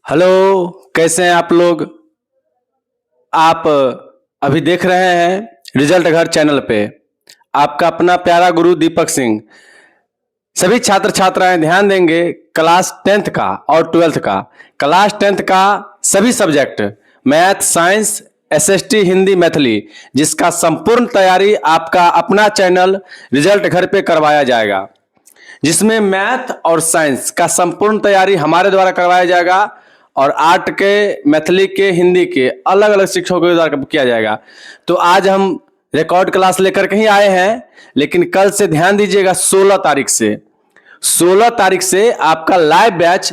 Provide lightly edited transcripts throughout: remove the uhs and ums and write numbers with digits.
Hello. कैसे हैं आप लोग। आप अभी देख रहे हैं रिजल्ट घर चैनल पे। आपका अपना प्यारा गुरु दीपक सिंह। सभी छात्र छात्राएं ध्यान देंगे। क्लास 10th का और 12th का, क्लास 10th का सभी subject math, science, SST, Hindi, Maithili, जिसका संपूर्ण तैयारी आपका अपना चैनल रिजल्ट घर पे करवाया जाएगा, जिसमें मैथ और साइंस का संपूर्ण तैयारी हमारे द्वारा करवाया जाएगा और आर्ट के, मैथिली के, हिंदी के अलग अलग शिक्षकों के द्वारा किया जाएगा। तो आज हम रिकॉर्ड क्लास लेकर के ही आए हैं, लेकिन कल से ध्यान दीजिएगा। 16 तारीख से आपका लाइव बैच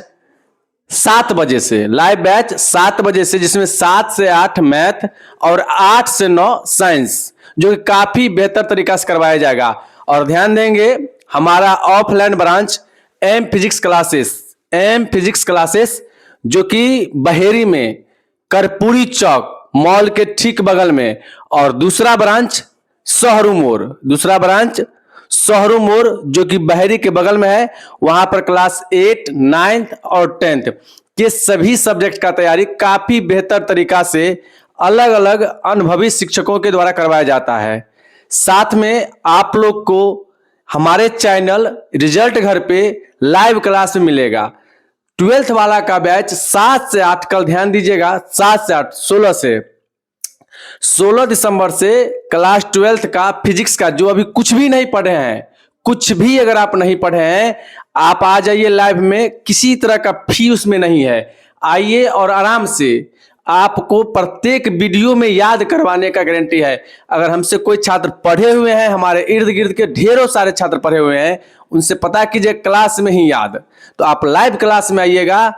7 बजे से, लाइव बैच 7 बजे से, जिसमें 7 से 8 मैथ और 8 से 9 साइंस, जो कि काफी बेहतर तरीका से करवाया जाएगा। और ध्यान देंगे, हमारा offline branch M physics classes जो कि बहेरी में कर्पूरी चौक मॉल के ठीक बगल में, और दूसरा ब्रांच सोहरू मोड़ जो कि बहेरी के बगल में है। वहां पर क्लास 8, 9th और 10th के सभी सब्जेक्ट का तैयारी काफी बेहतर तरीका से अलग अलग अनुभवी शिक्षकों के द्वारा करवाया जाता है। साथ में आप लोग को हमारे चैनल रिजल्ट घर पे लाइव क्लास में मिलेगा। 12th वाला का बैच 7 से 8, कल ध्यान दीजिएगा, 7 से 8, 16 दिसंबर से क्लास 12th का फिजिक्स का, जो अभी कुछ भी नहीं पढ़े हैं, कुछ भी अगर आप नहीं पढ़े हैं, आप आ जाइए लाइव में। किसी तरह का फी उसमें नहीं है। आइए और आराम से आपको प्रत्येक वीडियो में याद करवाने का गारंटी है। अगर हमसे कोई छात्र पढ़े हुए हैं, हमारे इर्द गिर्द के ढेरों सारे छात्र पढ़े हुए हैं, उनसे पता कीजिए क्लास में ही याद। तो आप लाइव क्लास में आइएगा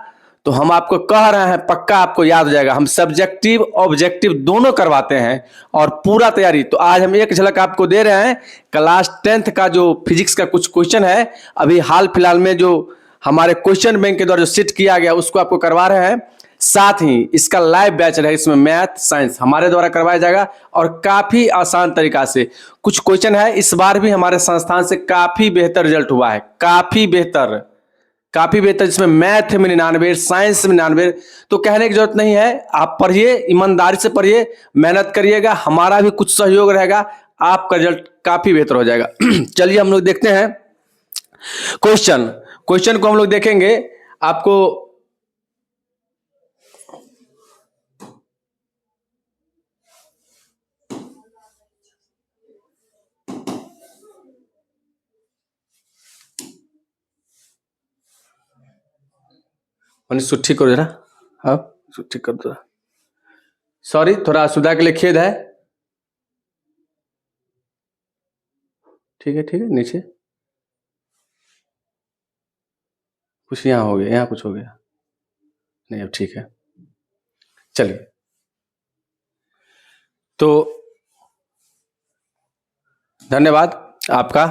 तो हम आपको कह रहे हैं पक्का आपको याद हो जाएगा। हम सब्जेक्टिव ऑब्जेक्टिव दोनों करवाते हैं और पूरा तैयारी। तो आज हम एक झलक आपको दे रहे हैं। क्लास 10th का जो फिजिक्स का कुछ क्वेश्चन है, अभी हाल फिलहाल में जो हमारे क्वेश्चन बैंक के द्वारा जो सेट किया गया, उसको आपको करवा रहे हैं। साथ ही इसका लाइव बैच रहेगा, इसमें मैथ काइंस हमारे द्वारा करवाया जाएगा और काफी आसान तरीका से। कुछ क्वेश्चन है, इस बार भी हमारे संस्थान से काफी बेहतर रिजल्ट हुआ है, काफी बेहतर, जिसमें मैथ में 99, साइंस में 99। तो कहने की जरूरत नहीं है, आप पढ़िए, ईमानदारी से पढ़िए, मेहनत करिएगा, हमारा भी कुछ सहयोग रहेगा, आपका रिजल्ट काफी बेहतर हो जाएगा। चलिए हम लोग देखते हैं क्वेश्चन को हम लोग देखेंगे। आपको मनीष ठीक करो जरा, आप ठीक कर दो। सॉरी, थोड़ा असुविधा के लिए खेद है। ठीक है, नीचे कुछ यहाँ हो गया, यहाँ कुछ हो गया नहीं, अब ठीक है। चलिए, तो धन्यवाद आपका।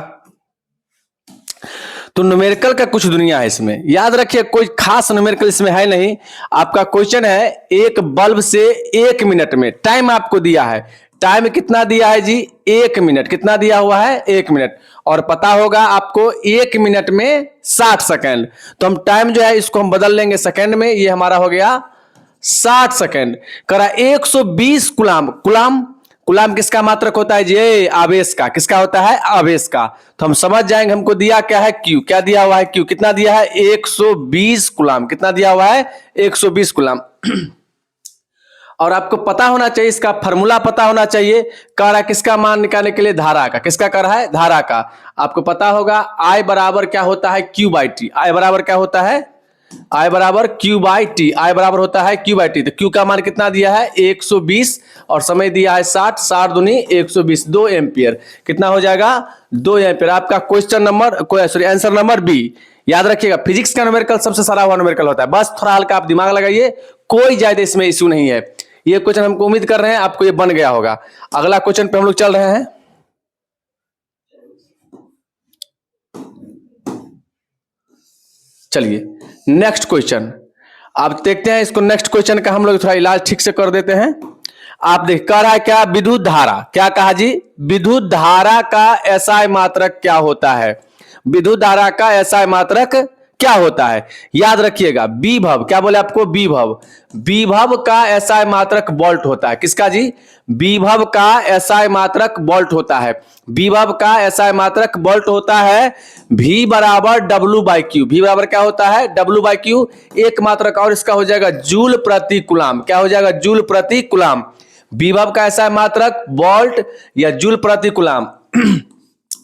तो न्यूमेरिकल का कुछ दुनिया है इसमें, याद रखिए, कोई खास न्यूमेरिकल इसमें है नहीं। आपका क्वेश्चन है, एक बल्ब से 1 मिनट में, टाइम आपको दिया है, टाइम कितना दिया है जी, 1 मिनट। कितना दिया हुआ है, 1 मिनट। और पता होगा आपको 1 मिनट में 60 सेकेंड। तो हम टाइम जो है इसको हम बदल लेंगे सेकेंड में, ये हमारा हो गया 60 सेकेंड। करा 120 गुलाम। गुलाम किसका मात्रक होता है जी, आवेश का। किसका होता है, आवेश का। तो हम समझ जाएंगे, हमको दिया क्या है, क्यू। क्या दिया हुआ है, क्यू। कितना दिया है, 120 गुलाम। कितना दिया हुआ है, 120 गुलाम। और आपको पता होना चाहिए, इसका फॉर्मूला पता होना चाहिए। कह रहा है किसका मान निकालने के लिए, धारा का। किसका कर रहा है, धारा का। आपको पता होगा I बराबर क्या होता है, क्यू बाई टी। I बराबर क्या होता है, I बराबर क्यू बाई टी। I बराबर होता है क्यू बाई टी। तो क्यू का मान कितना दिया है, 120, और समय दिया है 60, 60 दूनी 120, 2 एम्पियर। कितना हो जाएगा, 2 एम्पियर। आपका question number, answer number B. याद रखिएगा, फिजिक्स का न्यूमेरिकल सबसे सारा हुआ न्यूमेरिकल होता है। बस थोड़ा हल्का आप दिमाग लगाइए, कोई ज्यादा इसमें इश्यू नहीं है। ये क्वेश्चन हमको उम्मीद कर रहे हैं आपको ये बन गया होगा। अगला क्वेश्चन पे हम लोग चल रहे हैं। चलिए नेक्स्ट क्वेश्चन आप देखते हैं। इसको नेक्स्ट क्वेश्चन का हम लोग थोड़ा इलाज ठीक से कर देते हैं। आप देख, कह रहा है क्या, विद्युत धारा। क्या कहा जी, विद्युत धारा का एसआई मात्रक क्या होता है। विद्युत धारा का एसआई मात्रक क्या होता है? याद रखिएगा, विभव, क्या बोले आपको? विभव। विभव का एसआई मात्रक वोल्ट होता है। किसका जी? विभव का एसआई मात्रक वोल्ट होता है। विभव का एसआई मात्रक वोल्ट होता है। V बराबर W बाई क्यू। V बराबर क्या होता है? W by Q. एक मात्रक और इसका हो जाएगा जूल प्रति कूलाम। क्या हो जाएगा? जूल प्रति कूलाम। विभव का एसआई मात्रक वोल्ट या जूल प्रति कूलाम।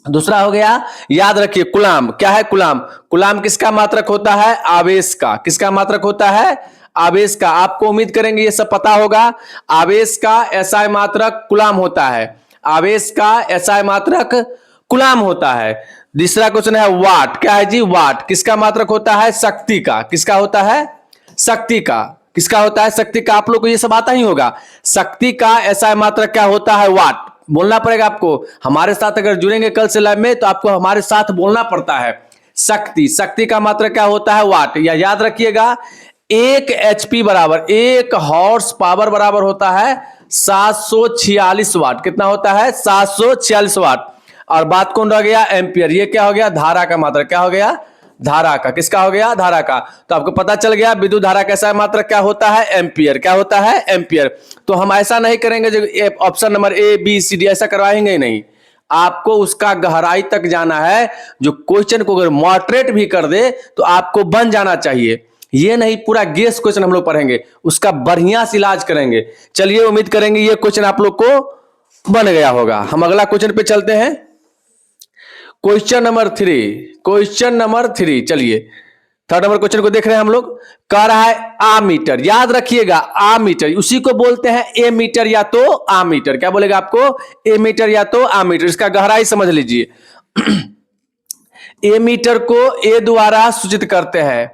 दूसरा हो गया, याद रखिए, कूलाम। क्या है कूलाम? कूलाम किसका मात्रक होता है? आवेश का। किसका मात्रक होता है? आवेश का। आपको उम्मीद करेंगे ये सब पता होगा। आवेश का एसआई मात्रक कूलाम होता है। आवेश का एसआई मात्रक कूलाम होता है। दूसरा क्वेश्चन है वाट। क्या है जी? वाट किसका मात्रक होता है? शक्ति का। किसका होता है? शक्ति का। किसका होता है? शक्ति का। आप लोग को ये सब आता ही होगा। शक्ति का एसआई मात्रक क्या होता है? वाट। बोलना पड़ेगा आपको। हमारे साथ अगर जुड़ेंगे कल से लैब में तो आपको हमारे साथ बोलना पड़ता है। शक्ति, शक्ति का मात्रक क्या होता है? वाट। या याद रखिएगा, 1 HP बराबर, 1 हॉर्स पावर बराबर होता है 746 वाट। कितना होता है? 746 वाट। और बात कौन रह गया? एम्पियर। ये क्या हो गया? धारा का मात्रक। क्या हो गया? धारा का। किसका हो गया? धारा का। तो आपको पता चल गया विद्युत धारा का एसआई मात्रक क्या होता है? एम्पियर। क्या होता है? एम्पियर। तो हम ऐसा नहीं करेंगे जो option number A B C D ऐसा करवाएंगे ही नहीं। आपको उसका गहराई तक जाना है। जो क्वेश्चन को अगर मॉडरेट भी कर दे तो आपको बन जाना चाहिए। ये नहीं पूरा गेस क्वेश्चन हम लोग पढ़ेंगे, उसका बढ़िया से इलाज करेंगे। चलिए, उम्मीद करेंगे ये क्वेश्चन आप लोग को बन गया होगा। हम अगला क्वेश्चन पे चलते हैं। Question number 3। क्वेश्चन नंबर 3, चलिए थर्ड नंबर क्वेश्चन को देख रहे हैं हम लोग। कह रहा है आमीटर। याद रखिएगा, आमीटर उसी को बोलते हैं ए मीटर या तो आमीटर। क्या बोलेगा आपको? ए मीटर या तो आमीटर। इसका गहराई समझ लीजिए। ए मीटर को ए द्वारा सूचित करते हैं।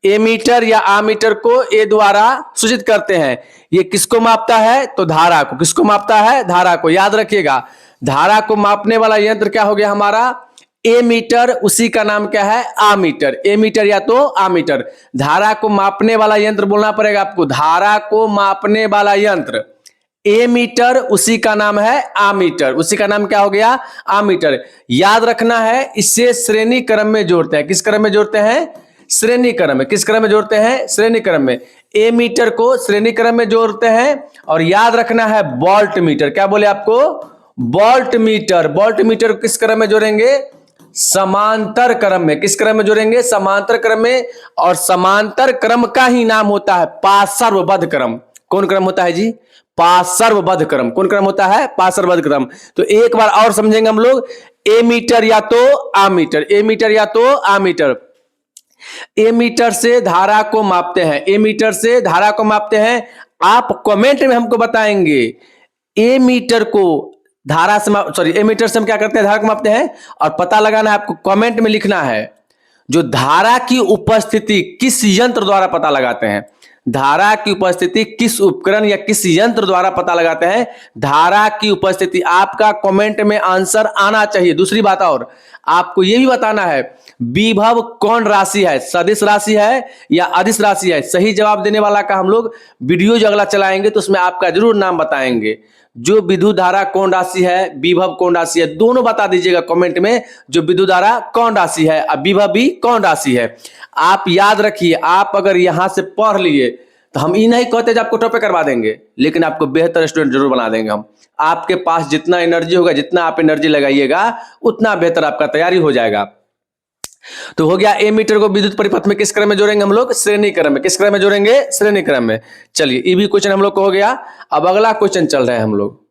ए मीटर या आमीटर को ए द्वारा सूचित करते हैं। ये किसको मापता है? तो धारा को। किसको मापता है? धारा को। याद रखिएगा, धारा को मापने वाला यंत्र क्या हो गया हमारा? ए मीटर। उसी का नाम क्या है? आमीटर। ए मीटर या तो आमीटर। धारा को मापने वाला यंत्र बोलना पड़ेगा आपको। धारा को मापने वाला यंत्र ए मीटर, उसी का नाम है आमीटर। उसी का नाम क्या हो गया? आमीटर। याद रखना है, इससे श्रेणी क्रम में जोड़ते हैं। किस क्रम में जोड़ते हैं? श्रेणी क्रम में। किस क्रम में जोड़ते हैं? श्रेणी क्रम में। ए मीटर को श्रेणी क्रम में जोड़ते हैं। और याद रखना है वोल्ट मीटर। क्या बोले आपको? Volt meter. वोल्ट मीटर को किस क्रम में जोड़ेंगे? समांतर क्रम में। किस क्रम में जोड़ेंगे? समांतर क्रम में। और समांतर क्रम का ही नाम होता है पार्श्वबद्ध क्रम। कौन क्रम होता है जी? पार्श्वबद्ध क्रम। कौन क्रम होता है? पार्श्वबद्ध क्रम। तो एक बार और समझेंगे हम लोग। ए मीटर या तो आमीटर। ए मीटर या तो आमीटर। ए मीटर से धारा को मापते हैं। ए मीटर से धारा को मापते हैं। आप कमेंट में हमको बताएंगे ए मीटर को धारा से ए मीटर से हम क्या करते हैं? धारा को मापते हैं। और पता लगाना है आपको, कमेंट में लिखना है जो धारा की उपस्थिति किस यंत्र द्वारा पता लगाते हैं। धारा की उपस्थिति किस उपकरण या किस यंत्र द्वारा पता लगाते हैं? धारा की उपस्थिति। आपका कमेंट में आंसर आना चाहिए। दूसरी बात और, आपको यह भी बताना है विभव कौन राशि है? सदिश राशि है या अदिश राशि है? सही जवाब देने वाला का हम लोग वीडियो जो अगला चलाएंगे तो उसमें आपका जरूर नाम बताएंगे। जो विद्युत धारा कौन राशि है, विभव कौन राशि है, दोनों बता दीजिएगा कमेंट में। जो विद्युत धारा कौन राशि है और विभव भी कौन राशि है। आप याद रखिए, आप अगर यहां से पढ़ लिए तो हम ये नहीं कहते जो आपको टॉपर करवा देंगे, लेकिन आपको बेहतर स्टूडेंट जरूर बना देंगे हम। आपके पास जितना एनर्जी होगा, जितना आप एनर्जी लगाइएगा, उतना बेहतर आपका तैयारी हो जाएगा। तो हो गया, ए मीटर को विद्युत परिपथ में किस क्रम में जोड़ेंगे हम लोग? श्रेणी क्रम में। किस क्रम में जोड़ेंगे? श्रेणी क्रम में। चलिए, ये भी क्वेश्चन हम लोग को हो गया। अब अगला क्वेश्चन चल रहे हैं हम लोग।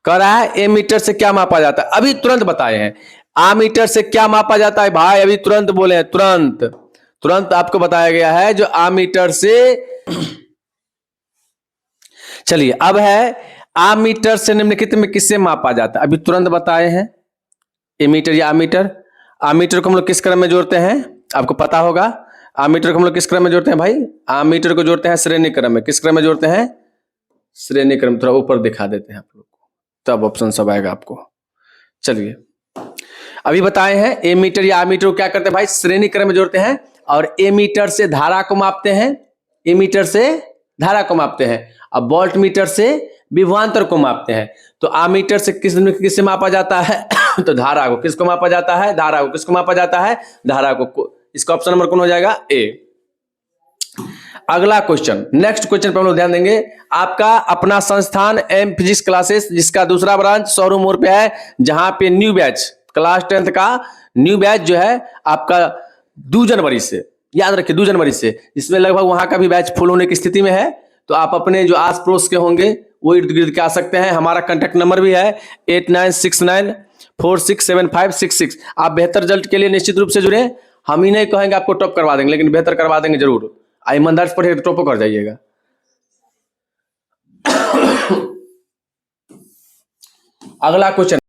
कह रहा है ए मीटर से क्या मापा जाता है? अभी तुरंत बताए हैं। आ मीटर से क्या मापा जाता है भाई? अभी तुरंत बोले हैं, तुरंत तुरंत आपको बताया गया है जो आ मीटर से। चलिए, अब है आ मीटर से निम्नलिखित में किससे मापा जाता है? अभी तुरंत बताए हैं। ए मीटर या आ मीटर। आ मीटर को हम लोग किस क्रम में जोड़ते हैं? आपको पता होगा। आ मीटर को हम लोग किस क्रम में जोड़ते हैं भाई? आ मीटर को जोड़ते हैं श्रेणी क्रम में। किस क्रम में जोड़ते हैं? श्रेणी क्रम। थोड़ा ऊपर दिखा देते हैं आप लोग को, तब ऑप्शन सब आएगा आपको। चलिए, अभी बताए हैं ए मीटर या आ मीटर को क्या करते हैं भाई? श्रेणी क्रम में जोड़ते हैं। और ए मीटर से धारा को मापते हैं। ए मीटर से धारा को मापते हैं। अब वोल्ट मीटर से विभवांतर को मापते हैं। तो आमीटर से किससे मापा जाता है तो धारा को। किसको मापा जाता है? धारा को। किसको मापा जाता है? धारा को। इसका ऑप्शन नंबर कौन हो जाएगा? ए। अगला क्वेश्चन, नेक्स्ट क्वेश्चन पर हम लोग ध्यान देंगे। आपका अपना संस्थान एम फिजिक्स क्लासेस, जिसका दूसरा ब्रांच शोरूम मोड़ पे है, जहां पे न्यू बैच क्लास 10th का न्यू बैच जो है आपका 2 जनवरी से, याद रखिए 2 जनवरी से, इसमें लगभग वहां का भी बैच फुल होने की स्थिति में है। तो आप अपने जो आस पड़ोस के होंगे वो इर्द गिर्द के आ सकते हैं। हमारा कांटेक्ट नंबर भी है 8969467566। आप बेहतर रिजल्ट के लिए निश्चित रूप से जुड़े। हम ही नहीं कहेंगे आपको टॉप करवा देंगे, लेकिन बेहतर करवा देंगे जरूर। ईमानदारी से पढ़िए तो टॉप कर जाइएगा। अगला क्वेश्चन,